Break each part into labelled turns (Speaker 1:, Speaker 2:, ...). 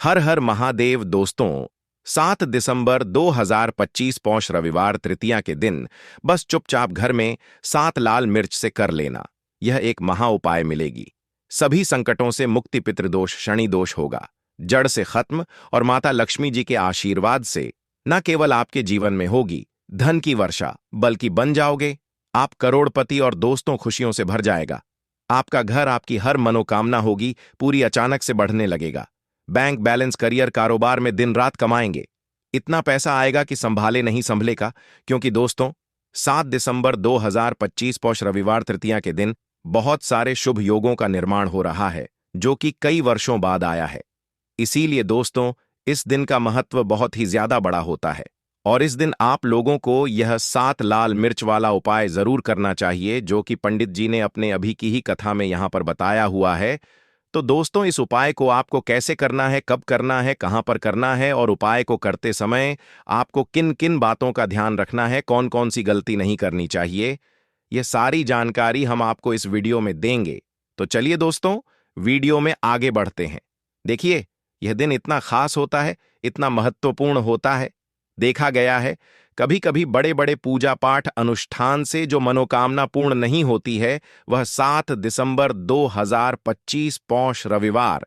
Speaker 1: हर हर महादेव दोस्तों। 7 दिसंबर 2025 पौष रविवार तृतीया के दिन बस चुपचाप घर में 7 लाल मिर्च से कर लेना। यह एक महा उपाय मिलेगी। सभी संकटों से मुक्ति, पितृदोष, शनि दोष होगा जड़ से खत्म और माता लक्ष्मी जी के आशीर्वाद से न केवल आपके जीवन में होगी धन की वर्षा, बल्कि बन जाओगे आप करोड़पति और दोस्तों खुशियों से भर जाएगा। आपका घर, आपकी हर मनोकामना होगी पूरी, अचानक से बढ़ने लगेगा। बैंक बैलेंस, करियर, कारोबार में दिन रात कमाएंगे। इतना पैसा आएगा कि संभाले नहीं संभलेगा। क्योंकि दोस्तों 7 दिसंबर 2025 पौष रविवार तृतीया के दिन बहुत सारे शुभ योगों का निर्माण हो रहा है जो कि कई वर्षों बाद आया है। इसीलिए दोस्तों इस दिन का महत्व बहुत ही ज्यादा बड़ा होता है और इस दिन आप लोगों को यह 7 लाल मिर्च वाला उपाय जरूर करना चाहिए जो कि पंडित जी ने अपने अभी की ही कथा में यहां पर बताया हुआ है। तो दोस्तों इस उपाय को आपको कैसे करना है, कब करना है, कहां पर करना है और उपाय को करते समय आपको किन किन बातों का ध्यान रखना है, कौन कौन सी गलती नहीं करनी चाहिए, यह सारी जानकारी हम आपको इस वीडियो में देंगे। तो चलिए दोस्तों वीडियो में आगे बढ़ते हैं। देखिए यह दिन इतना खास होता है, इतना महत्वपूर्ण होता है। देखा गया है कभी कभी बड़े बड़े पूजा पाठ अनुष्ठान से जो मनोकामना पूर्ण नहीं होती है वह 7 दिसंबर 2025 पौष रविवार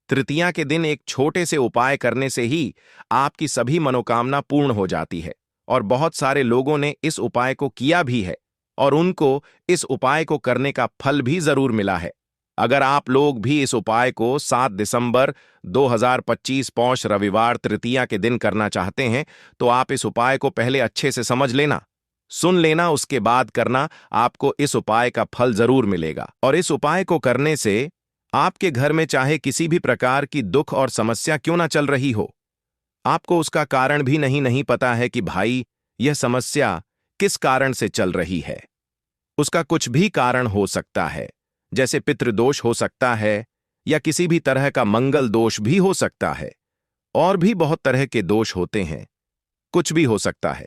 Speaker 1: तृतीया के दिन एक छोटे से उपाय करने से ही आपकी सभी मनोकामना पूर्ण हो जाती है। और बहुत सारे लोगों ने इस उपाय को किया भी है और उनको इस उपाय को करने का फल भी जरूर मिला है। अगर आप लोग भी इस उपाय को 7 दिसंबर 2025 पौष रविवार तृतीया के दिन करना चाहते हैं तो आप इस उपाय को पहले अच्छे से समझ लेना, सुन लेना, उसके बाद करना। आपको इस उपाय का फल जरूर मिलेगा। और इस उपाय को करने से आपके घर में चाहे किसी भी प्रकार की दुख और समस्या क्यों ना चल रही हो, आपको उसका कारण भी नहीं पता है कि भाई यह समस्या किस कारण से चल रही है। उसका कुछ भी कारण हो सकता है, जैसे पितृदोष हो सकता है या किसी भी तरह का मंगल दोष भी हो सकता है, और भी बहुत तरह के दोष होते हैं, कुछ भी हो सकता है।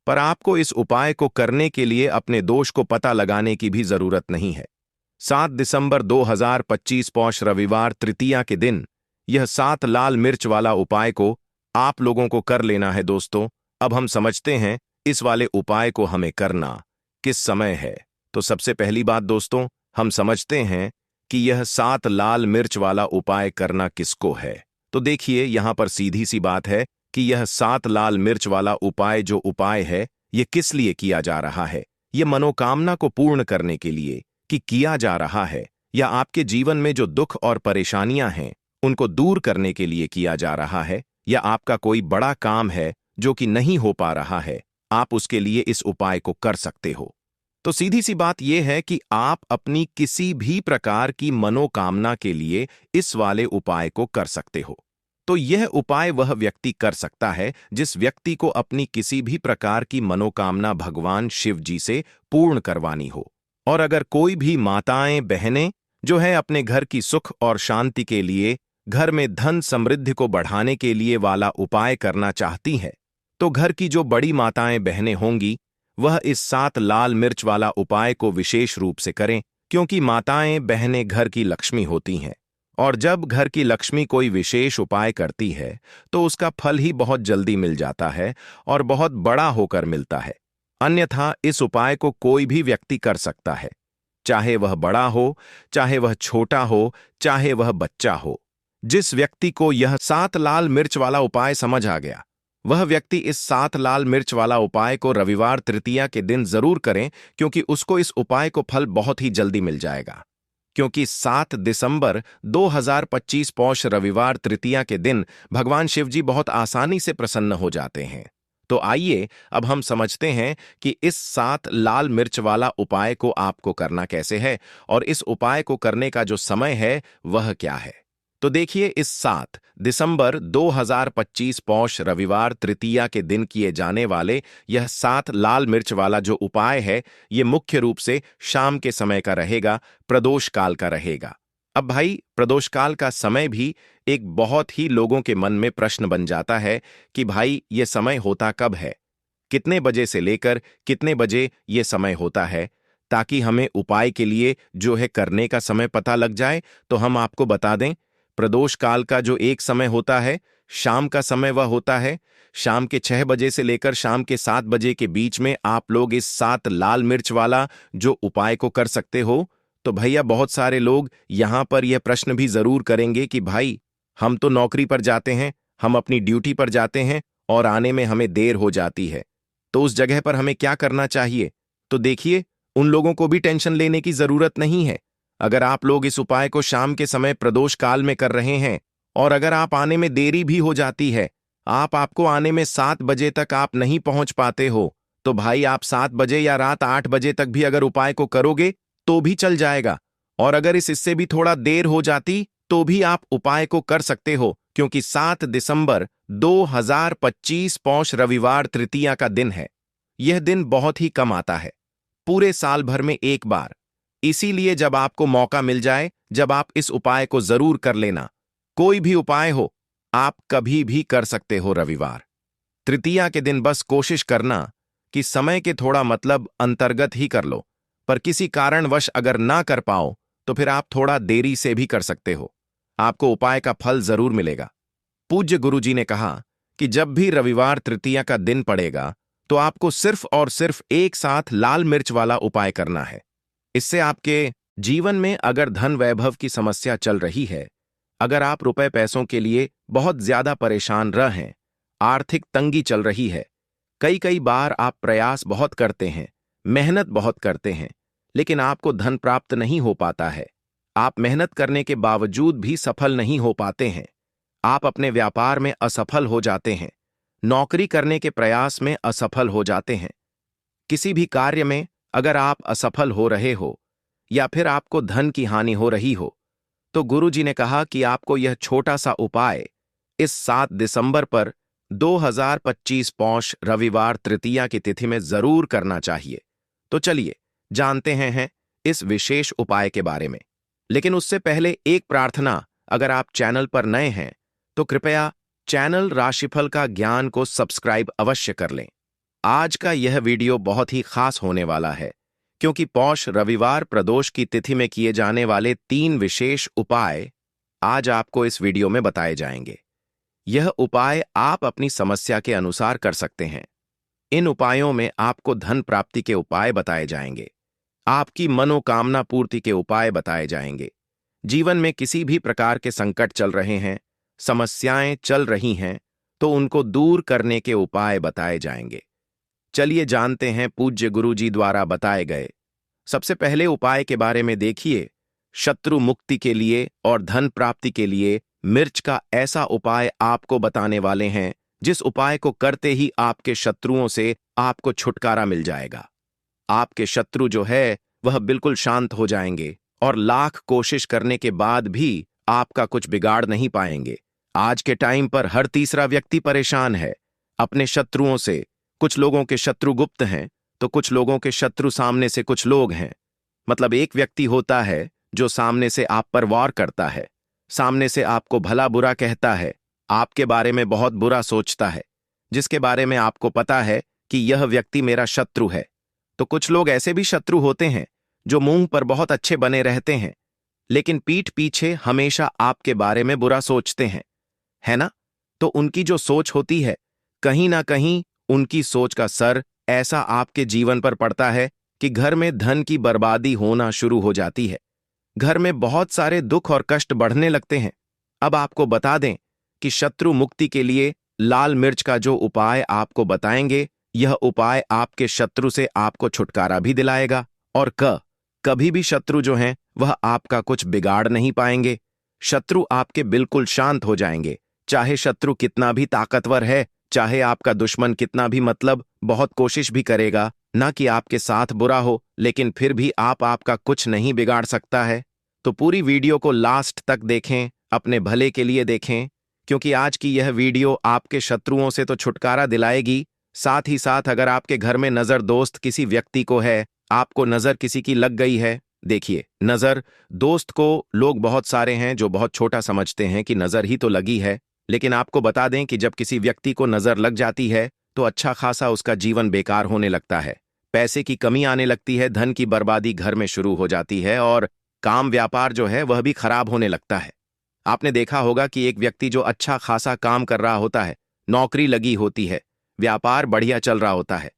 Speaker 1: पर आपको इस उपाय को करने के लिए अपने दोष को पता लगाने की भी जरूरत नहीं है। 7 दिसंबर 2025 पौष रविवार तृतीया के दिन यह 7 लाल मिर्च वाला उपाय को आप लोगों को कर लेना है। दोस्तों अब हम समझते हैं इस वाले उपाय को हमें करना किस समय है। तो सबसे पहली बात दोस्तों हम समझते हैं कि यह 7 लाल मिर्च वाला उपाय करना किसको है। तो देखिए यहां पर सीधी सी बात है कि यह 7 लाल मिर्च वाला उपाय जो उपाय है यह किस लिए किया जा रहा है। यह मनोकामना को पूर्ण करने के लिए कि किया जा रहा है, या आपके जीवन में जो दुख और परेशानियां हैं उनको दूर करने के लिए किया जा रहा है, या आपका कोई बड़ा काम है जो कि नहीं हो पा रहा है, आप उसके लिए इस उपाय को कर सकते हो। तो सीधी सी बात यह है कि आप अपनी किसी भी प्रकार की मनोकामना के लिए इस वाले उपाय को कर सकते हो। तो यह उपाय वह व्यक्ति कर सकता है जिस व्यक्ति को अपनी किसी भी प्रकार की मनोकामना भगवान शिव जी से पूर्ण करवानी हो। और अगर कोई भी माताएं, बहनें जो है अपने घर की सुख और शांति के लिए, घर में धन समृद्धि को बढ़ाने के लिए वाला उपाय करना चाहती हैं, तो घर की जो बड़ी माताएं, बहनें होंगी वह इस 7 लाल मिर्च वाला उपाय को विशेष रूप से करें। क्योंकि माताएं, बहनें घर की लक्ष्मी होती हैं और जब घर की लक्ष्मी कोई विशेष उपाय करती है तो उसका फल ही बहुत जल्दी मिल जाता है और बहुत बड़ा होकर मिलता है। अन्यथा इस उपाय को कोई भी व्यक्ति कर सकता है, चाहे वह बड़ा हो, चाहे वह छोटा हो, चाहे वह बच्चा हो। जिस व्यक्ति को यह 7 लाल मिर्च वाला उपाय समझ आ गया वह व्यक्ति इस 7 लाल मिर्च वाला उपाय को रविवार तृतीया के दिन जरूर करें, क्योंकि उसको इस उपाय को फल बहुत ही जल्दी मिल जाएगा। क्योंकि 7 दिसंबर 2025 पौष रविवार तृतीया के दिन भगवान शिव जी बहुत आसानी से प्रसन्न हो जाते हैं। तो आइए अब हम समझते हैं कि इस 7 लाल मिर्च वाला उपाय को आपको करना कैसे है और इस उपाय को करने का जो समय है वह क्या है। तो देखिए इस 7 दिसंबर 2025 पौष रविवार तृतीया के दिन किए जाने वाले यह 7 लाल मिर्च वाला जो उपाय है ये मुख्य रूप से शाम के समय का रहेगा, प्रदोष काल का रहेगा। अब भाई प्रदोष काल का समय भी एक बहुत ही लोगों के मन में प्रश्न बन जाता है कि भाई ये समय होता कब है, कितने बजे से लेकर कितने बजे ये समय होता है, ताकि हमें उपाय के लिए जो है करने का समय पता लग जाए। तो हम आपको बता दें प्रदोष काल का जो एक समय होता है, शाम का समय वह होता है शाम के 6 बजे से लेकर शाम के 7 बजे के बीच में आप लोग इस 7 लाल मिर्च वाला जो उपाय को कर सकते हो। तो भैया बहुत सारे लोग यहां पर यह प्रश्न भी जरूर करेंगे कि भाई हम तो नौकरी पर जाते हैं, हम अपनी ड्यूटी पर जाते हैं और आने में हमें देर हो जाती है, तो उस जगह पर हमें क्या करना चाहिए। तो देखिए, उन लोगों को भी टेंशन लेने की जरूरत नहीं है। अगर आप लोग इस उपाय को शाम के समय प्रदोष काल में कर रहे हैं और अगर आप आने में देरी भी हो जाती है, आपको आने में 7 बजे तक आप नहीं पहुंच पाते हो, तो भाई आप 7 बजे या रात 8 बजे तक भी अगर उपाय को करोगे तो भी चल जाएगा। और अगर इससे भी थोड़ा देर हो जाती तो भी आप उपाय को कर सकते हो, क्योंकि 7 दिसंबर 2025 पौष रविवार तृतीया का दिन है। यह दिन बहुत ही कम आता है, पूरे साल भर में एक बार। इसीलिए जब आपको मौका मिल जाए, जब आप इस उपाय को जरूर कर लेना। कोई भी उपाय हो, आप कभी भी कर सकते हो रविवार तृतीया के दिन। बस कोशिश करना कि समय के थोड़ा मतलब अंतर्गत ही कर लो, पर किसी कारणवश अगर ना कर पाओ तो फिर आप थोड़ा देरी से भी कर सकते हो, आपको उपाय का फल जरूर मिलेगा। पूज्य गुरुजी ने कहा कि जब भी रविवार तृतीया का दिन पड़ेगा तो आपको सिर्फ और सिर्फ एक साथ लाल मिर्च वाला उपाय करना है। इससे आपके जीवन में अगर धन वैभव की समस्या चल रही है, अगर आप रुपए पैसों के लिए बहुत ज्यादा परेशान रह हैं, आर्थिक तंगी चल रही है, कई कई बार आप प्रयास बहुत करते हैं, मेहनत बहुत करते हैं, लेकिन आपको धन प्राप्त नहीं हो पाता है, आप मेहनत करने के बावजूद भी सफल नहीं हो पाते हैं, आप अपने व्यापार में असफल हो जाते हैं, नौकरी करने के प्रयास में असफल हो जाते हैं, किसी भी कार्य में अगर आप असफल हो रहे हो या फिर आपको धन की हानि हो रही हो, तो गुरुजी ने कहा कि आपको यह छोटा सा उपाय इस 7 दिसंबर पर 2025 पौष रविवार तृतीया की तिथि में जरूर करना चाहिए। तो चलिए जानते हैं इस विशेष उपाय के बारे में। लेकिन उससे पहले एक प्रार्थना, अगर आप चैनल पर नए हैं तो कृपया चैनल राशिफल का ज्ञान को सब्सक्राइब अवश्य कर लें। आज का यह वीडियो बहुत ही खास होने वाला है, क्योंकि पौष रविवार प्रदोष की तिथि में किए जाने वाले 3 विशेष उपाय आज आपको इस वीडियो में बताए जाएंगे। यह उपाय आप अपनी समस्या के अनुसार कर सकते हैं। इन उपायों में आपको धन प्राप्ति के उपाय बताए जाएंगे, आपकी मनोकामना पूर्ति के उपाय बताए जाएंगे। जीवन में किसी भी प्रकार के संकट चल रहे हैं, समस्याएं चल रही हैं, तो उनको दूर करने के उपाय बताए जाएंगे। चलिए जानते हैं पूज्य गुरुजी द्वारा बताए गए सबसे पहले उपाय के बारे में। देखिए, शत्रु मुक्ति के लिए और धन प्राप्ति के लिए मिर्च का ऐसा उपाय आपको बताने वाले हैं जिस उपाय को करते ही आपके शत्रुओं से आपको छुटकारा मिल जाएगा। आपके शत्रु जो है वह बिल्कुल शांत हो जाएंगे और लाख कोशिश करने के बाद भी आपका कुछ बिगाड़ नहीं पाएंगे। आज के टाइम पर हर तीसरा व्यक्ति परेशान है अपने शत्रुओं से। कुछ लोगों के शत्रु गुप्त हैं तो कुछ लोगों के शत्रु सामने से कुछ लोग हैं। मतलब एक व्यक्ति होता है जो सामने से आप पर वार करता है, सामने से आपको भला बुरा कहता है, आपके बारे में बहुत बुरा सोचता है, जिसके बारे में आपको पता है कि यह व्यक्ति मेरा शत्रु है। तो कुछ लोग ऐसे भी शत्रु होते हैं जो मुंह पर बहुत अच्छे बने रहते हैं, लेकिन पीठ पीछे हमेशा आपके बारे में बुरा सोचते हैं, है ना। तो उनकी जो सोच होती है, कहीं ना कहीं उनकी सोच का असर ऐसा आपके जीवन पर पड़ता है कि घर में धन की बर्बादी होना शुरू हो जाती है, घर में बहुत सारे दुख और कष्ट बढ़ने लगते हैं। अब आपको बता दें कि शत्रु मुक्ति के लिए लाल मिर्च का जो उपाय आपको बताएंगे, यह उपाय आपके शत्रु से आपको छुटकारा भी दिलाएगा और कभी भी शत्रु जो हैं वह आपका कुछ बिगाड़ नहीं पाएंगे। शत्रु आपके बिल्कुल शांत हो जाएंगे, चाहे शत्रु कितना भी ताकतवर है, चाहे आपका दुश्मन कितना भी मतलब बहुत कोशिश भी करेगा ना कि आपके साथ बुरा हो, लेकिन फिर भी आपका कुछ नहीं बिगाड़ सकता है। तो पूरी वीडियो को लास्ट तक देखें, अपने भले के लिए देखें, क्योंकि आज की यह वीडियो आपके शत्रुओं से तो छुटकारा दिलाएगी, साथ ही साथ अगर आपके घर में नजर दोस्त किसी व्यक्ति को है, आपको नजर किसी की लग गई है। देखिए, नजर दोस्त को लोग बहुत सारे हैं जो बहुत छोटा समझते हैं कि नजर ही तो लगी है, लेकिन आपको बता दें कि जब किसी व्यक्ति को नजर लग जाती है तो अच्छा खासा उसका जीवन बेकार होने लगता है, पैसे की कमी आने लगती है, धन की बर्बादी घर में शुरू हो जाती है और काम व्यापार जो है वह भी खराब होने लगता है। आपने देखा होगा कि एक व्यक्ति जो अच्छा खासा काम कर रहा होता है, नौकरी लगी होती है, व्यापार बढ़िया चल रहा होता है,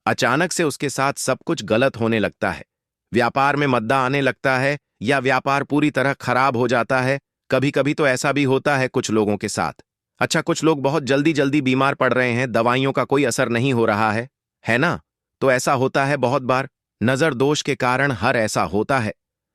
Speaker 1: अचानक से उसके साथ सब कुछ गलत होने लगता है। व्यापार में मद्दा आने लगता है या व्यापार पूरी तरह खराब हो जाता है। कभी कभी तो ऐसा भी होता है कुछ लोगों के साथ। अच्छा, कुछ लोग बहुत जल्दी जल्दी बीमार पड़ रहे हैं, दवाइयों का कोई असर नहीं हो रहा है ना? तो ऐसा होता है बहुत बार। नजर दोष के कारण हर ऐसा होता है।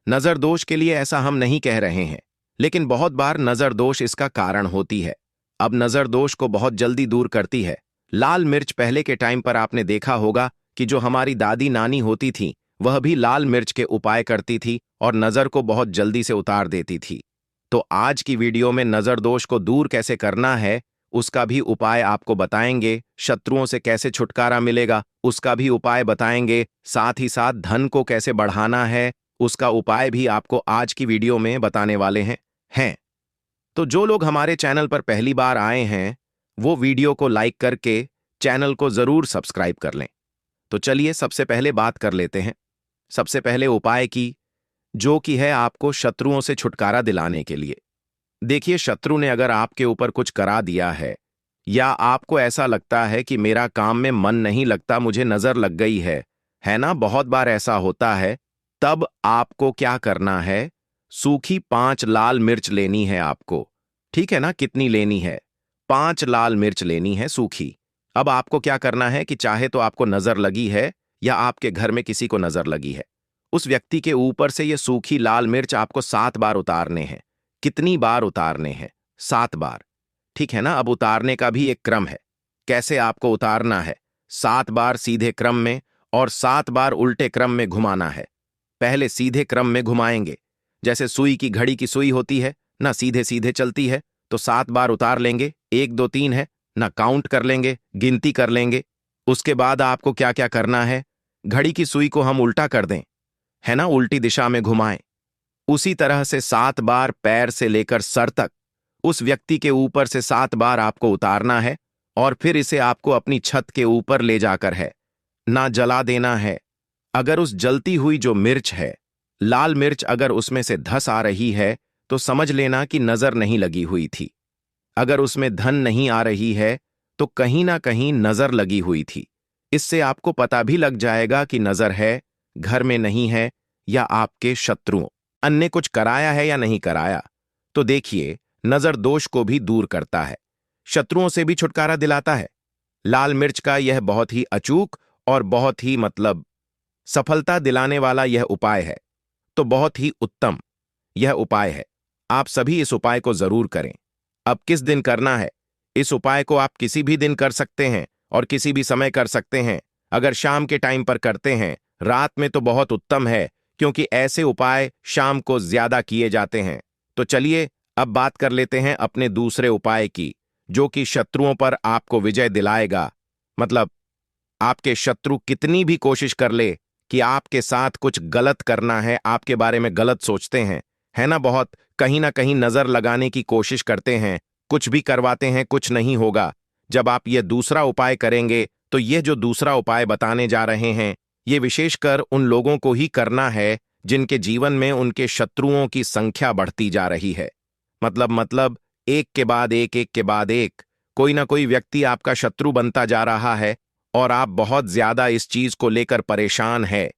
Speaker 1: नजर दोष के लिए ऐसा हम नहीं कह रहे हैं, लेकिन बहुत बार नजर दोष इसका कारण होती है। अब नजर दोष को बहुत जल्दी दूर करती है लाल मिर्च। पहले के टाइम पर आपने देखा होगा कि जो हमारी दादी नानी होती थी, वह भी लाल मिर्च के उपाय करती थी और नजर को बहुत जल्दी से उतार देती थी। तो आज की वीडियो में नजर दोष को दूर कैसे करना है, उसका भी उपाय आपको बताएंगे। शत्रुओं से कैसे छुटकारा मिलेगा, उसका भी उपाय बताएंगे। साथ ही साथ धन को कैसे बढ़ाना है, उसका उपाय भी आपको आज की वीडियो में बताने वाले हैं। तो जो लोग हमारे चैनल पर पहली बार आए हैं, वो वीडियो को लाइक करके चैनल को जरूर सब्सक्राइब कर लें। तो चलिए सबसे पहले बात कर लेते हैं सबसे पहले उपाय की, जो कि है आपको शत्रुओं से छुटकारा दिलाने के लिए। देखिए, शत्रु ने अगर आपके ऊपर कुछ करा दिया है या आपको ऐसा लगता है कि मेरा काम में मन नहीं लगता, मुझे नजर लग गई है ना, बहुत बार ऐसा होता है। तब आपको क्या करना है, सूखी 5 लाल मिर्च लेनी है आपको। ठीक है ना? कितनी लेनी है? 5 लाल मिर्च लेनी है सूखी। अब आपको क्या करना है कि चाहे तो आपको नजर लगी है या आपके घर में किसी को नजर लगी है, उस व्यक्ति के ऊपर से ये सूखी लाल मिर्च आपको 7 बार उतारने हैं। कितनी बार उतारने हैं? 7 बार। ठीक है ना? अब उतारने का भी एक क्रम है। कैसे आपको उतारना है? 7 बार सीधे क्रम में और 7 बार उल्टे क्रम में घुमाना है। पहले सीधे क्रम में घुमाएंगे, जैसे सुई की घड़ी की सुई होती है ना, सीधे सीधे चलती है। तो 7 बार उतार लेंगे, 1 2 3 है ना, काउंट कर लेंगे, गिनती कर लेंगे। उसके बाद आपको क्या क्या करना है, घड़ी की सुई को हम उल्टा कर दें, है ना, उल्टी दिशा में घुमाएं। उसी तरह से 7 बार पैर से लेकर सर तक उस व्यक्ति के ऊपर से 7 बार आपको उतारना है और फिर इसे आपको अपनी छत के ऊपर ले जाकर है ना जला देना है। अगर उस जलती हुई जो मिर्च है, लाल मिर्च, अगर उसमें से धस आ रही है तो समझ लेना कि नजर नहीं लगी हुई थी। अगर उसमें धन नहीं आ रही है तो कहीं ना कहीं नजर लगी हुई थी। इससे आपको पता भी लग जाएगा कि नजर है, घर में नहीं है, या आपके शत्रुओं अन्य कुछ कराया है या नहीं कराया। तो देखिए, नजर दोष को भी दूर करता है, शत्रुओं से भी छुटकारा दिलाता है। लाल मिर्च का यह बहुत ही अचूक और बहुत ही सफलता दिलाने वाला यह उपाय है। तो बहुत ही उत्तम यह उपाय है। आप सभी इस उपाय को जरूर करें। अब किस दिन करना है? इस उपाय को आप किसी भी दिन कर सकते हैं और किसी भी समय कर सकते हैं। अगर शाम के टाइम पर करते हैं, रात में तो बहुत उत्तम है, क्योंकि ऐसे उपाय शाम को ज्यादा किए जाते हैं। तो चलिए अब बात कर लेते हैं अपने दूसरे उपाय की, जो कि शत्रुओं पर आपको विजय दिलाएगा। आपके शत्रु कितनी भी कोशिश कर ले कि आपके साथ कुछ गलत करना है, आपके बारे में गलत सोचते हैं, है ना, बहुत कहीं ना कहीं नजर लगाने की कोशिश करते हैं, कुछ भी करवाते हैं, कुछ नहीं होगा। जब आप ये दूसरा उपाय करेंगे, तो ये जो दूसरा उपाय बताने जा रहे हैं, ये विशेषकर उन लोगों को ही करना है जिनके जीवन में उनके शत्रुओं की संख्या बढ़ती जा रही है। एक के बाद एक कोई ना कोई व्यक्ति आपका शत्रु बनता जा रहा है और आप बहुत ज्यादा इस चीज को लेकर परेशान है।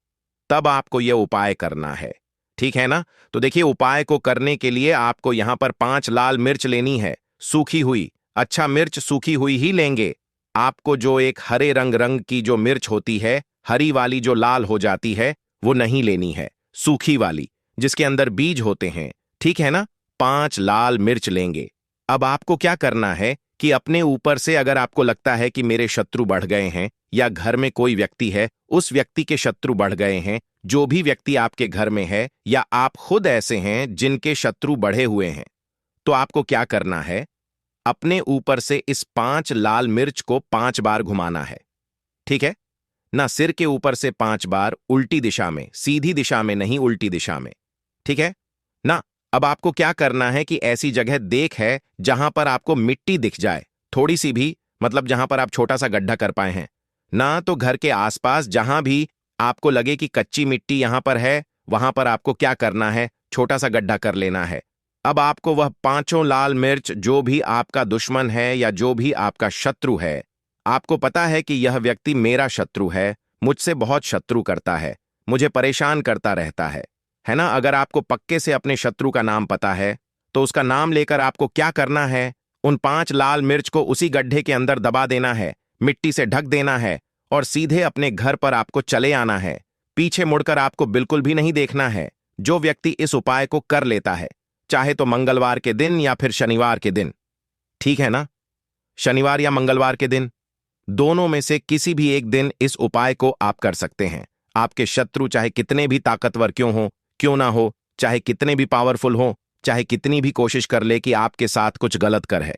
Speaker 1: तब आपको यह उपाय करना है। ठीक है ना? तो देखिए, उपाय को करने के लिए आपको यहां पर 5 लाल मिर्च लेनी है, सूखी हुई। अच्छा, मिर्च सूखी हुई ही लेंगे। आपको जो एक हरे रंग की जो मिर्च होती है, हरी वाली जो लाल हो जाती है, वो नहीं लेनी है, सूखी वाली जिसके अंदर बीज होते हैं। ठीक है ना? 5 लाल मिर्च लेंगे। अब आपको क्या करना है कि अपने ऊपर से, अगर आपको लगता है कि मेरे शत्रु बढ़ गए हैं या घर में कोई व्यक्ति है, उस व्यक्ति के शत्रु बढ़ गए हैं, जो भी व्यक्ति आपके घर में है या आप खुद ऐसे हैं जिनके शत्रु बढ़े हुए हैं, तो आपको क्या करना है, अपने ऊपर से इस 5 लाल मिर्च को 5 बार घुमाना है। ठीक है ना? सिर के ऊपर से 5 बार, उल्टी दिशा में, सीधी दिशा में नहीं, उल्टी दिशा में। ठीक है ना? अब आपको क्या करना है कि ऐसी जगह देख है जहां पर आपको मिट्टी दिख जाए, थोड़ी सी भी, जहां पर आप छोटा सा गड्ढा कर पाए हैं ना, तो घर के आसपास जहां भी आपको लगे कि कच्ची मिट्टी यहां पर है, वहां पर आपको क्या करना है, छोटा सा गड्ढा कर लेना है। अब आपको वह पांचों लाल मिर्च, जो भी आपका दुश्मन है या जो भी आपका शत्रु है, आपको पता है कि यह व्यक्ति मेरा शत्रु है, मुझसे बहुत शत्रु करता है, मुझे परेशान करता रहता है ना? अगर आपको पक्के से अपने शत्रु का नाम पता है, तो उसका नाम लेकर आपको क्या करना है? उन 5 लाल मिर्च को उसी गड्ढे के अंदर दबा देना है, मिट्टी से ढक देना है और सीधे अपने घर पर आपको चले आना है। पीछे मुड़कर आपको बिल्कुल भी नहीं देखना है। जो व्यक्ति इस उपाय को कर लेता है, चाहे तो मंगलवार के दिन या फिर शनिवार के दिन, ठीक है ना? शनिवार या मंगलवार के दिन, दोनों में से किसी भी एक दिन इस उपाय को आप कर सकते हैं। आपके शत्रु चाहे कितने भी ताकतवर क्यों ना हो, चाहे कितने भी पावरफुल हो, चाहे कितनी भी कोशिश कर ले कि आपके साथ कुछ गलत कर है,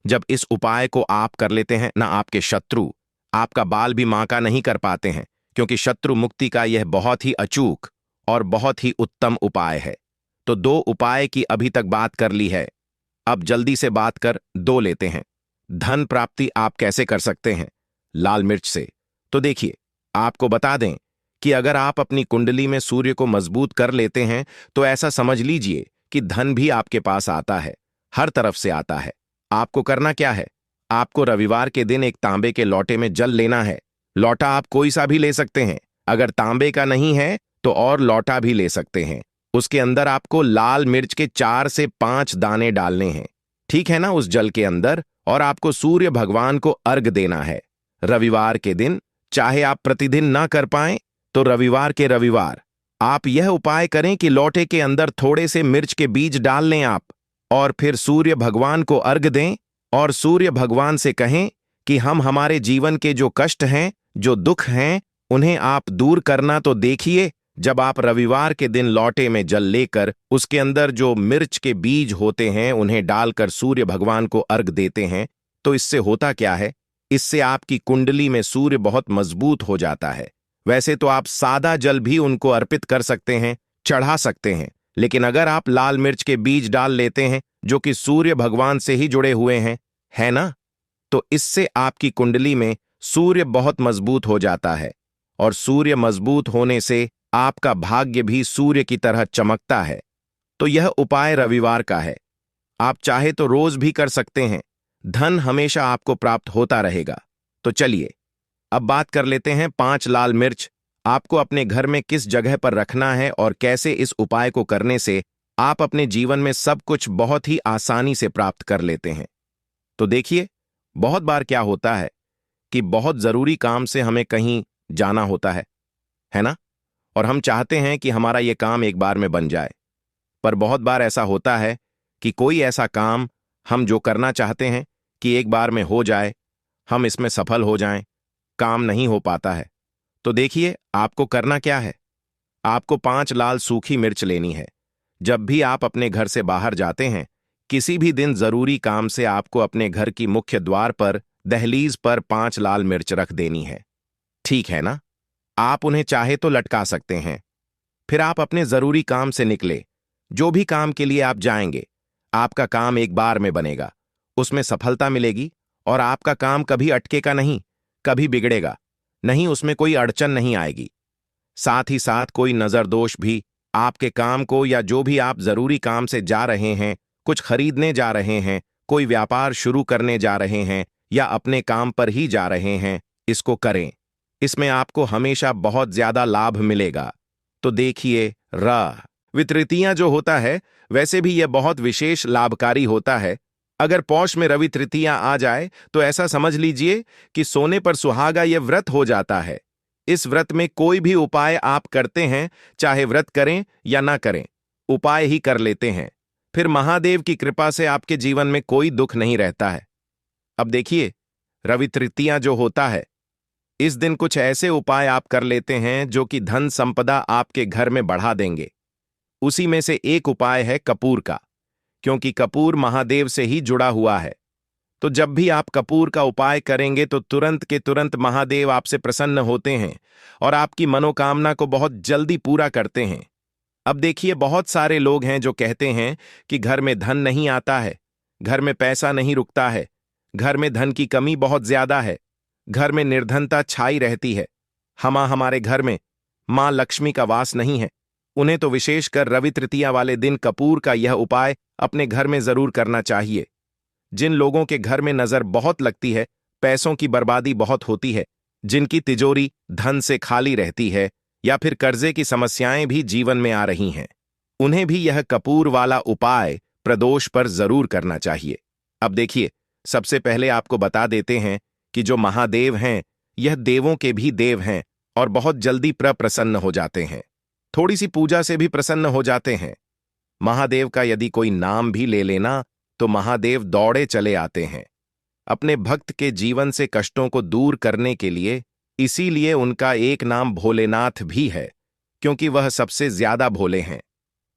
Speaker 1: जब इस उपाय को आप कर लेते हैं ना, आपके शत्रु आपका बाल भी मां का नहीं कर पाते हैं, क्योंकि शत्रु मुक्ति का यह बहुत ही अचूक और बहुत ही उत्तम उपाय है। तो 2 उपाय की अभी तक बात कर ली है, अब जल्दी से बात कर 2 लेते हैं। धन प्राप्ति आप कैसे कर सकते हैं लाल मिर्च से? तो देखिए, आपको बता दें कि अगर आप अपनी कुंडली में सूर्य को मजबूत कर लेते हैं, तो ऐसा समझ लीजिए कि धन भी आपके पास आता है, हर तरफ से आता है। आपको करना क्या है? आपको रविवार के दिन एक तांबे के लोटे में जल लेना है। लोटा आप कोई सा भी ले सकते हैं, अगर तांबे का नहीं है तो और लोटा भी ले सकते हैं। उसके अंदर आपको लाल मिर्च के 4 से 5 दाने डालने हैं, ठीक है ना, उस जल के अंदर, और आपको सूर्य भगवान को अर्घ देना है रविवार के दिन। चाहे आप प्रतिदिन ना कर पाएं, तो रविवार के रविवार आप यह उपाय करें कि लोटे के अंदर थोड़े से मिर्च के बीज डाल लें आप, और फिर सूर्य भगवान को अर्घ दें और सूर्य भगवान से कहें कि हम हमारे जीवन के जो कष्ट हैं, जो दुख हैं, उन्हें आप दूर करना। तो देखिए, जब आप रविवार के दिन लोटे में जल लेकर उसके अंदर जो मिर्च के बीज होते हैं उन्हें डालकर सूर्य भगवान को अर्घ देते हैं, तो इससे होता क्या है? इससे आपकी कुंडली में सूर्य बहुत मजबूत हो जाता है। वैसे तो आप सादा जल भी उनको अर्पित कर सकते हैं, चढ़ा सकते हैं, लेकिन अगर आप लाल मिर्च के बीज डाल लेते हैं जो कि सूर्य भगवान से ही जुड़े हुए हैं, है ना, तो इससे आपकी कुंडली में सूर्य बहुत मजबूत हो जाता है, और सूर्य मजबूत होने से आपका भाग्य भी सूर्य की तरह चमकता है। तो यह उपाय रविवार का है, आप चाहे तो रोज भी कर सकते हैं। धन हमेशा आपको प्राप्त होता रहेगा। तो चलिए, अब बात कर लेते हैं 5 लाल मिर्च आपको अपने घर में किस जगह पर रखना है और कैसे इस उपाय को करने से आप अपने जीवन में सब कुछ बहुत ही आसानी से प्राप्त कर लेते हैं। तो देखिए, बहुत बार क्या होता है कि बहुत जरूरी काम से हमें कहीं जाना होता है ना, और हम चाहते हैं कि हमारा ये काम एक बार में बन जाए। पर बहुत बार ऐसा होता है कि कोई ऐसा काम हम जो करना चाहते हैं कि एक बार में हो जाए, हम इसमें सफल हो जाएं, काम नहीं हो पाता है। तो देखिए, आपको करना क्या है? आपको 5 लाल सूखी मिर्च लेनी है। जब भी आप अपने घर से बाहर जाते हैं, किसी भी दिन जरूरी काम से आपको अपने घर की मुख्य द्वार पर, दहलीज पर 5 लाल मिर्च रख देनी है, ठीक है ना? आप उन्हें चाहे तो लटका सकते हैं। फिर आप अपने जरूरी काम से निकले, जो भी काम के लिए आप जाएंगे, आपका काम एक बार में बनेगा, उसमें सफलता मिलेगी और आपका काम कभी अटकेगा नहीं, कभी बिगड़ेगा नहीं, उसमें कोई अड़चन नहीं आएगी। साथ ही साथ कोई नजर दोष भी आपके काम को, या जो भी आप जरूरी काम से जा रहे हैं, कुछ खरीदने जा रहे हैं, कोई व्यापार शुरू करने जा रहे हैं, या अपने काम पर ही जा रहे हैं, इसको करें। इसमें आपको हमेशा बहुत ज्यादा लाभ मिलेगा। तो देखिए, रवि जो होता है, वैसे भी यह बहुत विशेष लाभकारी होता है। अगर पौष में रवि तृतीया आ जाए तो ऐसा समझ लीजिए कि सोने पर सुहागा यह व्रत हो जाता है। इस व्रत में कोई भी उपाय आप करते हैं, चाहे व्रत करें या ना करें, उपाय ही कर लेते हैं, फिर महादेव की कृपा से आपके जीवन में कोई दुख नहीं रहता है। अब देखिए, रवि तृतीया जो होता है, इस दिन कुछ ऐसे उपाय आप कर लेते हैं जो कि धन संपदा आपके घर में बढ़ा देंगे। उसी में से एक उपाय है कपूर का, क्योंकि कपूर महादेव से ही जुड़ा हुआ है। तो जब भी आप कपूर का उपाय करेंगे तो तुरंत के तुरंत महादेव आपसे प्रसन्न होते हैं और आपकी मनोकामना को बहुत जल्दी पूरा करते हैं। अब देखिए, बहुत सारे लोग हैं जो कहते हैं कि घर में धन नहीं आता है, घर में पैसा नहीं रुकता है, घर में धन की कमी बहुत ज्यादा है, घर में निर्धनता छाई रहती है, हमारे घर में मां लक्ष्मी का वास नहीं है। उन्हें तो विशेषकर रवि तृतीया वाले दिन कपूर का यह उपाय अपने घर में जरूर करना चाहिए। जिन लोगों के घर में नजर बहुत लगती है, पैसों की बर्बादी बहुत होती है, जिनकी तिजोरी धन से खाली रहती है या फिर कर्जे की समस्याएं भी जीवन में आ रही हैं, उन्हें भी यह कपूर वाला उपाय प्रदोष पर जरूर करना चाहिए। अब देखिए, सबसे पहले आपको बता देते हैं कि जो महादेव हैं, यह देवों के भी देव हैं और बहुत जल्दी प्रसन्न हो जाते हैं। थोड़ी सी पूजा से भी प्रसन्न हो जाते हैं। महादेव का यदि कोई नाम भी ले लेना तो महादेव दौड़े चले आते हैं अपने भक्त के जीवन से कष्टों को दूर करने के लिए। इसीलिए उनका एक नाम भोलेनाथ भी है, क्योंकि वह सबसे ज्यादा भोले हैं।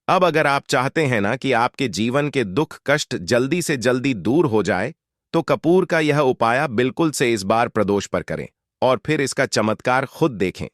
Speaker 1: अब अगर आप चाहते हैं ना कि आपके जीवन के दुख कष्ट जल्दी से जल्दी दूर हो जाए, तो कपूर का यह उपाय बिल्कुल से इस बार प्रदोष पर करें और फिर इसका चमत्कार खुद देखें।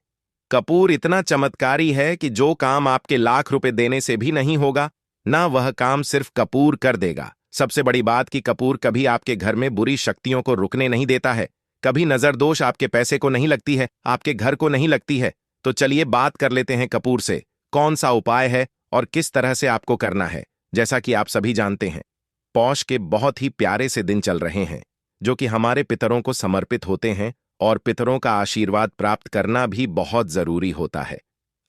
Speaker 1: कपूर इतना चमत्कारी है कि जो काम आपके लाख रुपए देने से भी नहीं होगा, ना वह काम सिर्फ कपूर कर देगा। सबसे बड़ी बात कि कपूर कभी आपके घर में बुरी शक्तियों को रुकने नहीं देता है, कभी नजर दोष आपके पैसे को नहीं लगती है, आपके घर को नहीं लगती है। तो चलिए बात कर लेते हैं कपूर से, कौन सा उपाय है और किस तरह से आपको करना है। जैसा कि आप सभी जानते हैं, पौष के बहुत ही प्यारे से दिन चल रहे हैं, जो कि हमारे पितरों को समर्पित होते हैं, और पितरों का आशीर्वाद प्राप्त करना भी बहुत जरूरी होता है।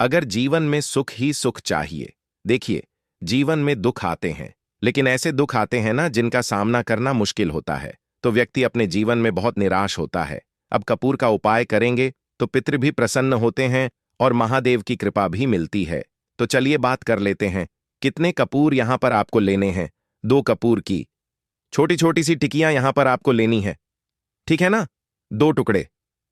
Speaker 1: अगर जीवन में सुख ही सुख चाहिए, देखिए, जीवन में दुख आते हैं, लेकिन ऐसे दुख आते हैं ना जिनका सामना करना मुश्किल होता है, तो व्यक्ति अपने जीवन में बहुत निराश होता है। अब कपूर का उपाय करेंगे तो पितृ भी प्रसन्न होते हैं और महादेव की कृपा भी मिलती है। तो चलिए बात कर लेते हैं, कितने कपूर यहां पर आपको लेने हैं। 2 कपूर की छोटी छोटी सी टिकियां यहां पर आपको लेनी है, ठीक है ना। 2 टुकड़े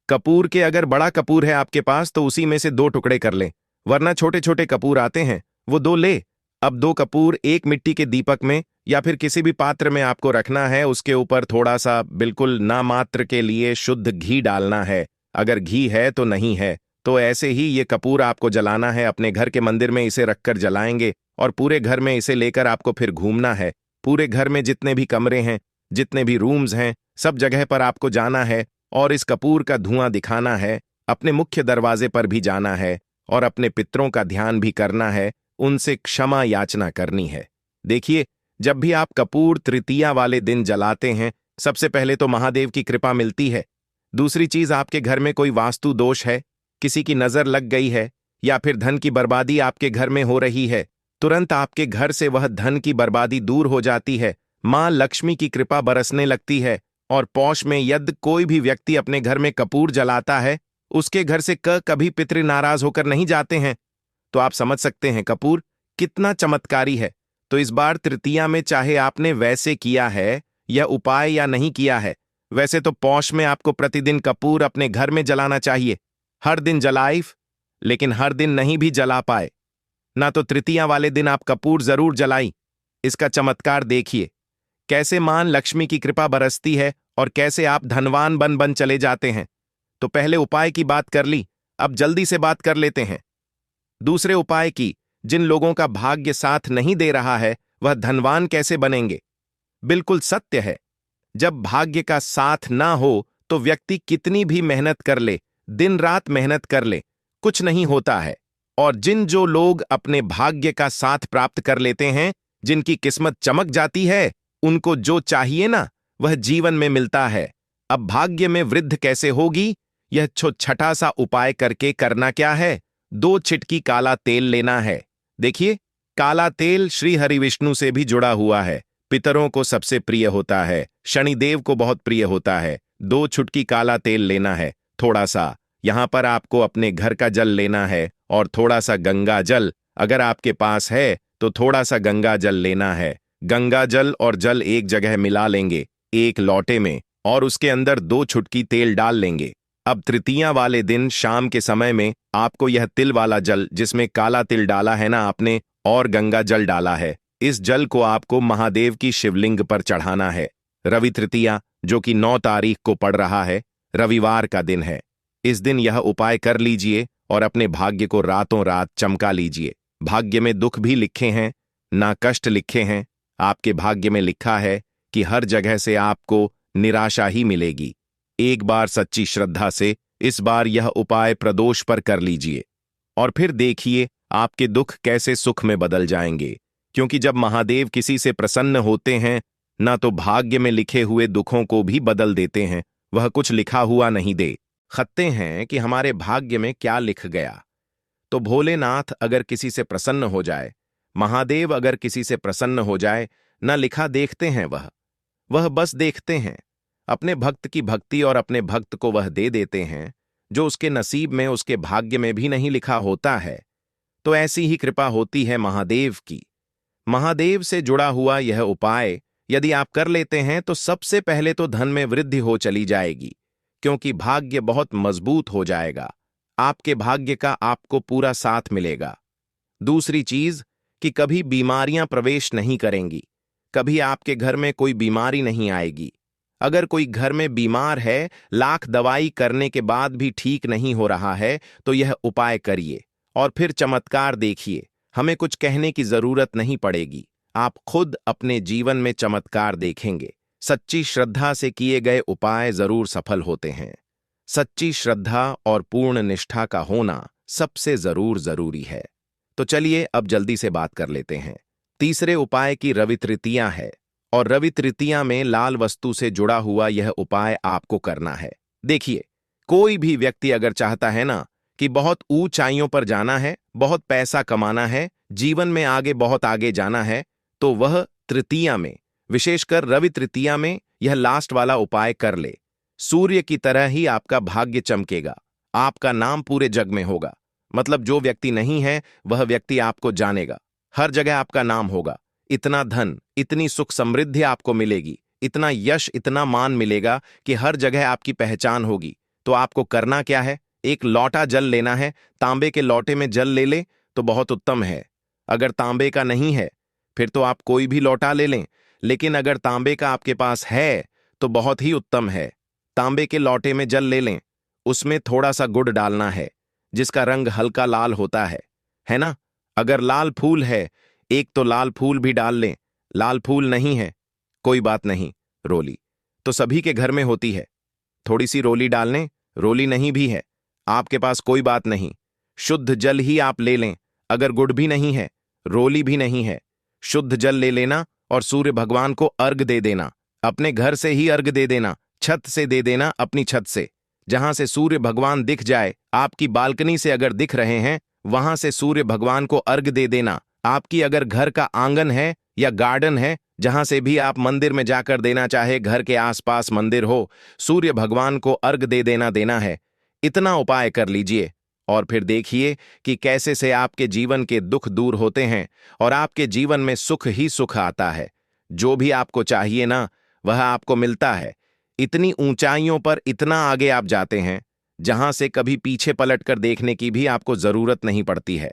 Speaker 1: कपूर के, अगर बड़ा कपूर है आपके पास तो उसी में से 2 टुकड़े कर लें, वरना छोटे छोटे कपूर आते हैं, वो 2 ले। अब 2 कपूर एक मिट्टी के दीपक में या फिर किसी भी पात्र में आपको रखना है। उसके ऊपर थोड़ा सा बिल्कुल नामात्र के लिए शुद्ध घी डालना है। अगर घी है तो नहीं है तो ऐसे ही ये कपूर आपको जलाना है। अपने घर के मंदिर में इसे रखकर जलाएंगे और पूरे घर में इसे लेकर आपको फिर घूमना है। पूरे घर में जितने भी कमरे हैं, जितने भी रूम्स हैं, सब जगह पर आपको जाना है और इस कपूर का धुआं दिखाना है। अपने मुख्य दरवाजे पर भी जाना है और अपने पितरों का ध्यान भी करना है, उनसे क्षमा याचना करनी है। देखिए, जब भी आप कपूर तृतीया वाले दिन जलाते हैं, सबसे पहले तो महादेव की कृपा मिलती है। दूसरी चीज, आपके घर में कोई वास्तु दोष है, किसी की नजर लग गई है या फिर धन की बर्बादी आपके घर में हो रही है, तुरंत आपके घर से वह धन की बर्बादी दूर हो जाती है। मां लक्ष्मी की कृपा बरसने लगती है। और पौष में यदि कोई भी व्यक्ति अपने घर में कपूर जलाता है, उसके घर से कभी पितृ नाराज होकर नहीं जाते हैं। तो आप समझ सकते हैं कपूर कितना चमत्कारी है। तो इस बार तृतीया में चाहे आपने वैसे किया है यह उपाय या नहीं किया है, वैसे तो पौष में आपको प्रतिदिन कपूर अपने घर में जलाना चाहिए। हर दिन जलाइए, लेकिन हर दिन नहीं भी जला पाए ना तो तृतीया वाले दिन आप कपूर जरूर जलाई। इसका चमत्कार देखिए, कैसे मां लक्ष्मी की कृपा बरसती है और कैसे आप धनवान बन बन चले जाते हैं। तो पहले उपाय की बात कर ली, अब जल्दी से बात कर लेते हैं दूसरे उपाय की। जिन लोगों का भाग्य साथ नहीं दे रहा है, वह धनवान कैसे बनेंगे। बिल्कुल सत्य है, जब भाग्य का साथ ना हो तो व्यक्ति कितनी भी मेहनत कर ले, दिन रात मेहनत कर ले, कुछ नहीं होता है। और जो लोग अपने भाग्य का साथ प्राप्त कर लेते हैं, जिनकी किस्मत चमक जाती है, उनको जो चाहिए ना वह जीवन में मिलता है। अब भाग्य में वृद्धि कैसे होगी, यह छठा सा उपाय करके करना क्या है, 2 चिटकी काला तेल लेना है। देखिए, काला तेल श्री हरि विष्णु से भी जुड़ा हुआ है, पितरों को सबसे प्रिय होता है, शनिदेव को बहुत प्रिय होता है। 2 चुटकी काला तेल लेना है। थोड़ा सा यहां पर आपको अपने घर का जल लेना है और थोड़ा सा गंगा जल, अगर आपके पास है तो थोड़ा सा गंगा जल लेना है। गंगा जल और जल एक जगह मिला लेंगे एक लोटे में और उसके अंदर 2 चुटकी तेल डाल लेंगे। अब तृतीया वाले दिन शाम के समय में आपको यह तिल वाला जल, जिसमें काला तिल डाला है ना आपने और गंगा जल डाला है, इस जल को आपको महादेव की शिवलिंग पर चढ़ाना है। रवि तृतीया, जो कि 9 तारीख को पड़ रहा है, रविवार का दिन है। इस दिन यह उपाय कर लीजिए और अपने भाग्य को रातों रात चमका लीजिए। भाग्य में दुख भी लिखे हैं ना कष्ट लिखे हैं। आपके भाग्य में लिखा है कि हर जगह से आपको निराशा ही मिलेगी। एक बार सच्ची श्रद्धा से इस बार यह उपाय प्रदोष पर कर लीजिए और फिर देखिए आपके दुख कैसे सुख में बदल जाएंगे। क्योंकि जब महादेव किसी से प्रसन्न होते हैं, ना तो भाग्य में लिखे हुए दुखों को भी बदल देते हैं, वह कुछ लिखा हुआ नहीं दे खत्ते हैं कि हमारे भाग्य में क्या लिख गया। तो भोलेनाथ अगर किसी से प्रसन्न हो जाए, महादेव अगर किसी से प्रसन्न हो जाए, न लिखा देखते हैं वह बस देखते हैं। अपने भक्त की भक्ति और अपने भक्त को वह दे देते हैं जो उसके नसीब में, उसके भाग्य में भी नहीं लिखा होता है। तो ऐसी ही कृपा होती है महादेव की। महादेव से जुड़ा हुआ यह उपाय यदि आप कर लेते हैं तो सबसे पहले तो धन में वृद्धि हो चली जाएगी, क्योंकि भाग्य बहुत मजबूत हो जाएगा। आपके भाग्य का आपको पूरा साथ मिलेगा। दूसरी चीज कि कभी बीमारियां प्रवेश नहीं करेंगी, कभी आपके घर में कोई बीमारी नहीं आएगी। अगर कोई घर में बीमार है, लाख दवाई करने के बाद भी ठीक नहीं हो रहा है, तो यह उपाय करिए और फिर चमत्कार देखिए। हमें कुछ कहने की जरूरत नहीं पड़ेगी, आप खुद अपने जीवन में चमत्कार देखेंगे। सच्ची श्रद्धा से किए गए उपाय जरूर सफल होते हैं। सच्ची श्रद्धा और पूर्ण निष्ठा का होना सबसे जरूरी है। तो चलिए अब जल्दी से बात कर लेते हैं। तीसरे उपाय की रवि तृतीया है, और रवि तृतीया में लाल वस्तु से जुड़ा हुआ यह उपाय आपको करना है। देखिए, कोई भी व्यक्ति अगर चाहता है ना कि बहुत ऊंचाइयों पर जाना है, बहुत पैसा कमाना है, जीवन में आगे बहुत आगे जाना है, तो वह तृतीया में, विशेषकर रवि तृतीया में यह लास्ट वाला उपाय कर ले। सूर्य की तरह ही आपका भाग्य चमकेगा, आपका नाम पूरे जग में होगा। मतलब जो व्यक्ति नहीं है वह व्यक्ति आपको जानेगा, हर जगह आपका नाम होगा। इतना धन, इतनी सुख समृद्धि आपको मिलेगी, इतना यश, इतना मान मिलेगा कि हर जगह आपकी पहचान होगी। तो आपको करना क्या है? एक लोटा जल लेना है। तांबे के लोटे में जल ले ले तो बहुत उत्तम है। अगर तांबे का नहीं है फिर तो आप कोई भी लोटा ले लें, लेकिन अगर तांबे का आपके पास है तो बहुत ही उत्तम है। तांबे के लोटे में जल ले लें, उसमें थोड़ा सा गुड़ डालना है जिसका रंग हल्का लाल होता है ना? अगर लाल फूल है, एक तो लाल फूल भी डाल लें। लाल फूल नहीं है, कोई बात नहीं, रोली तो सभी के घर में होती है, थोड़ी सी रोली डाल लें। रोली नहीं भी है आपके पास, कोई बात नहीं, शुद्ध जल ही आप ले लें। अगर गुड़ भी नहीं है, रोली भी नहीं है, शुद्ध जल ले लेना और सूर्य भगवान को अर्घ दे देना। अपने घर से ही अर्घ दे देना, छत से दे देना, अपनी छत से, जहां से सूर्य भगवान दिख जाए। आपकी बालकनी से अगर दिख रहे हैं, वहां से सूर्य भगवान को अर्घ दे देना। आपकी अगर घर का आंगन है या गार्डन है, जहां से भी आप मंदिर में जाकर देना चाहे, घर के आसपास मंदिर हो, सूर्य भगवान को अर्घ दे देना है। इतना उपाय कर लीजिए और फिर देखिए कि कैसे से आपके जीवन के दुख दूर होते हैं और आपके जीवन में सुख ही सुख आता है। जो भी आपको चाहिए ना, वह आपको मिलता है। इतनी ऊंचाइयों पर इतना आगे आप जाते हैं जहां से कभी पीछे पलटकर देखने की भी आपको जरूरत नहीं पड़ती है।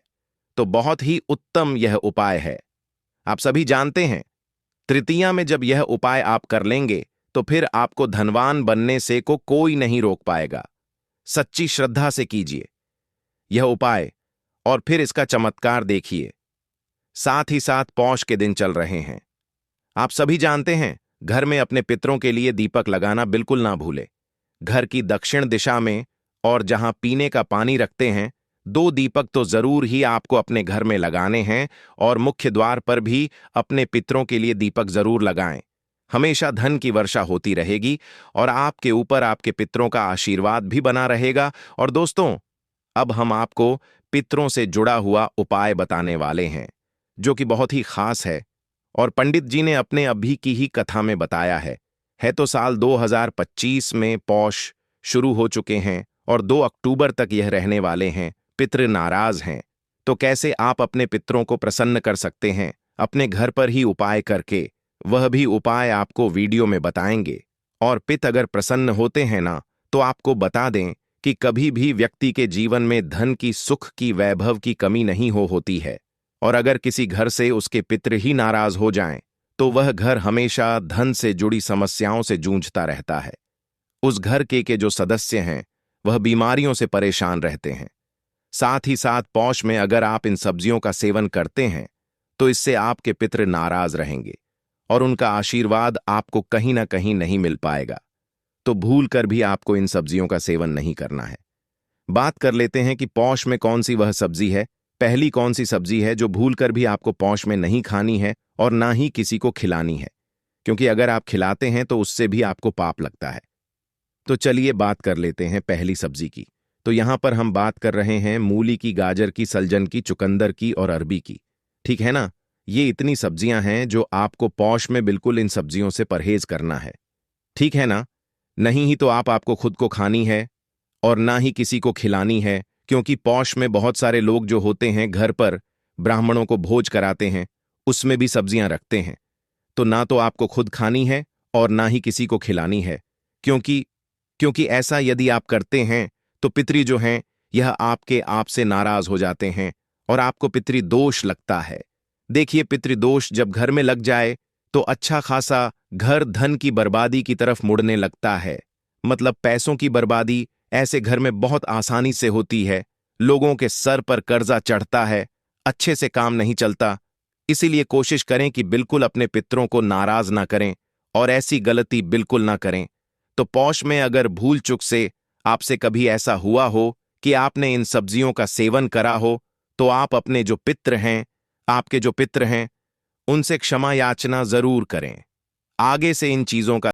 Speaker 1: तो बहुत ही उत्तम यह उपाय है। आप सभी जानते हैं, तृतीया में जब यह उपाय आप कर लेंगे तो फिर आपको धनवान बनने से को कोई नहीं रोक पाएगा। सच्ची श्रद्धा से कीजिए यह उपाय और फिर इसका चमत्कार देखिए। साथ ही साथ पौष के दिन चल रहे हैं। आप सभी जानते हैं, घर में अपने पितरों के लिए दीपक लगाना बिल्कुल ना भूले। घर की दक्षिण दिशा में और जहां पीने का पानी रखते हैं, 2 दीपक तो जरूर ही आपको अपने घर में लगाने हैं और मुख्य द्वार पर भी अपने पितरों के लिए दीपक जरूर लगाएं। हमेशा धन की वर्षा होती रहेगी और आपके ऊपर आपके पितरों का आशीर्वाद भी बना रहेगा। और दोस्तों, अब हम आपको पितरों से जुड़ा हुआ उपाय बताने वाले हैं जो कि बहुत ही खास है और पंडित जी ने अपने अभी की ही कथा में बताया है तो साल 2025 में पौष शुरू हो चुके हैं और 2 अक्टूबर तक यह रहने वाले हैं। पितृ नाराज हैं, तो कैसे आप अपने पितरों को प्रसन्न कर सकते हैं अपने घर पर ही उपाय करके। वह भी उपाय आपको वीडियो में बताएंगे। और पित अगर प्रसन्न होते हैं ना, तो आपको बता दें कि कभी भी व्यक्ति के जीवन में धन की, सुख की, वैभव की कमी नहीं होती है। और अगर किसी घर से उसके पितृ ही नाराज हो जाएं, तो वह घर हमेशा धन से जुड़ी समस्याओं से जूझता रहता है। उस घर के जो सदस्य हैं वह बीमारियों से परेशान रहते हैं। साथ ही साथ पौष में अगर आप इन सब्जियों का सेवन करते हैं तो इससे आपके पितृ नाराज रहेंगे और उनका आशीर्वाद आपको कहीं ना कहीं नहीं मिल पाएगा। तो भूल कर भी आपको इन सब्जियों का सेवन नहीं करना है। बात कर लेते हैं कि पौष में कौन सी वह सब्जी है पहली कौन सी सब्जी है जो भूलकर भी आपको पौष में नहीं खानी है और ना ही किसी को खिलानी है, क्योंकि अगर आप खिलाते हैं तो उससे भी आपको पाप लगता है। तो चलिए बात कर लेते हैं पहली सब्जी की। तो यहां पर हम बात कर रहे हैं मूली की, गाजर की, सलजन की, चुकंदर की और अरबी की। ठीक है ना? ये इतनी सब्जियां हैं जो आपको पौष में बिल्कुल इन सब्जियों से परहेज करना है। ठीक है ना? नहीं ही तो आपको खुद को खानी है और ना ही किसी को खिलानी है, क्योंकि पौष में बहुत सारे लोग जो होते हैं घर पर ब्राह्मणों को भोज कराते हैं, उसमें भी सब्जियां रखते हैं। तो ना तो आपको खुद खानी है और ना ही किसी को खिलानी है, क्योंकि क्योंकि ऐसा यदि आप करते हैं तो पितरी जो हैं यह आपके आप से नाराज हो जाते हैं और आपको पितृदोष लगता है। देखिए, पितृदोष जब घर में लग जाए तो अच्छा खासा घर धन की बर्बादी की तरफ मुड़ने लगता है। मतलब पैसों की बर्बादी ऐसे घर में बहुत आसानी से होती है। लोगों के सर पर कर्जा चढ़ता है, अच्छे से काम नहीं चलता। इसीलिए कोशिश करें कि बिल्कुल अपने पितरों को नाराज ना करें और ऐसी गलती बिल्कुल ना करें। तो पौष में अगर भूल चूक से आपसे कभी ऐसा हुआ हो कि आपने इन सब्जियों का सेवन करा हो, तो आप अपने जो पितृ हैं, आपके जो पितृ हैं, उनसे क्षमा याचना जरूर करें। आगे से इन चीजों का